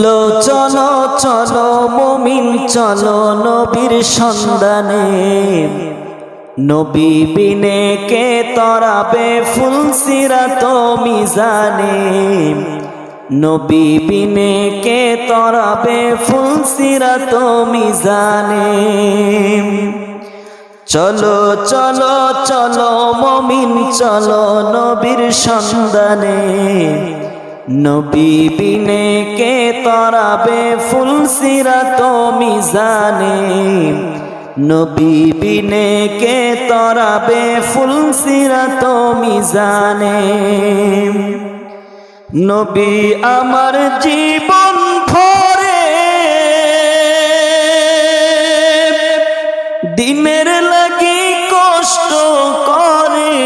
চলো চলো মুমিন চলো নবীর সন্ধানে, নবী বিনে কে তরাবে ফুল সিরাত মিজানে, নবী বিনে কে তরাবে ফুল সিরাত মিজানে। চলো চলো চলো মুমিন চলো নবীর সন্ধানে, নবী বিনে কে তরাবে ফুল সিরাত মিজানে, নবী বিনে কে তরাবে ফুল সিরাত মিজানে। নবী আমার জীবন ভরে দিনের লাগি কষ্ট করে,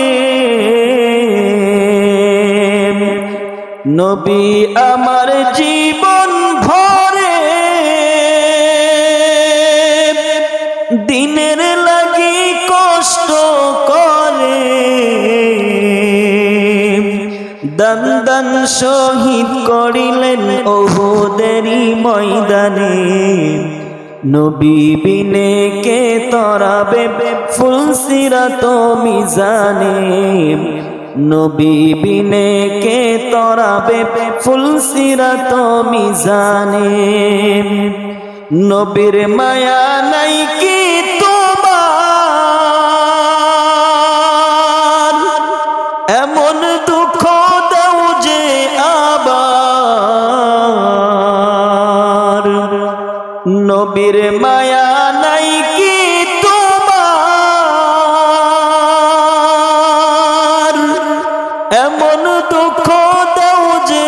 নবী আমার জীবন ভরে দিনের লাগি কষ্ট করে, দান দান শহীদ করিলেন ওহুদেরই ময়দানে, নবী বিনে কে তরাবে ফুল সিরাত মিজানে, নবী বিনে কে তরাবে ফুল সিরাত মিজানে। নবীর মায়া নাই কি তোমার, এমন দুঃখ দাও যে আবার, নবীর মায়া নাই কি তোমার, এমন দুঃখ দাও যে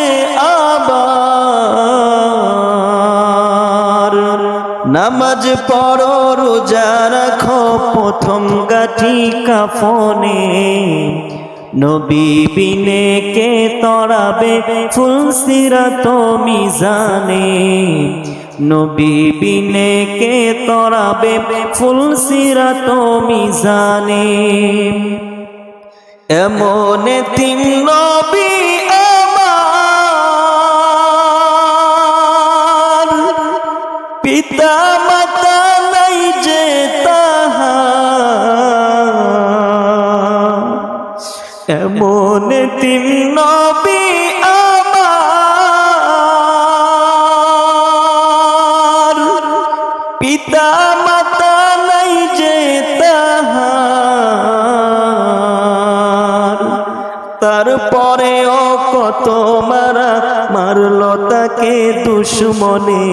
আবার। নামাজ পড়ো রোজা রাখো প্রথম গাঠি কাফনে, নবী বিনে কে তরাবে ফুল সিরাত মিজানে, নবী বিনে কে তরাবে ফুল সিরাত মিজানে। এমন তিন নবী আমার, পিতা মাতা নাই যে তাহার, এমন তিন নবী আমার, পিতা মাতা নাই যে তাহার, তারপরেও কত মারা মারল তাকে দুশমনে,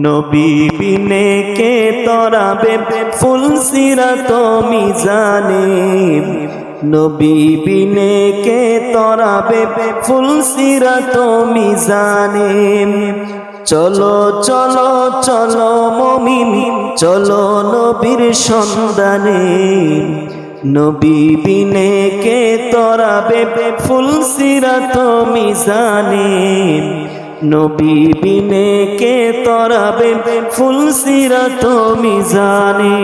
নবী বিনে কে তরাবে ফুল সিরাত মিজানে, নবী বিনে কে তরাবে ফুল সিরাত মিজানে। চলো চলো চলো মুমিন চলো নবীর সন্ধানে, নবী বিনে কে তরাবে ফুল সিরাত মিজানে, নবী বিনে কে তরাবে ফুল সিরাত মিজানে।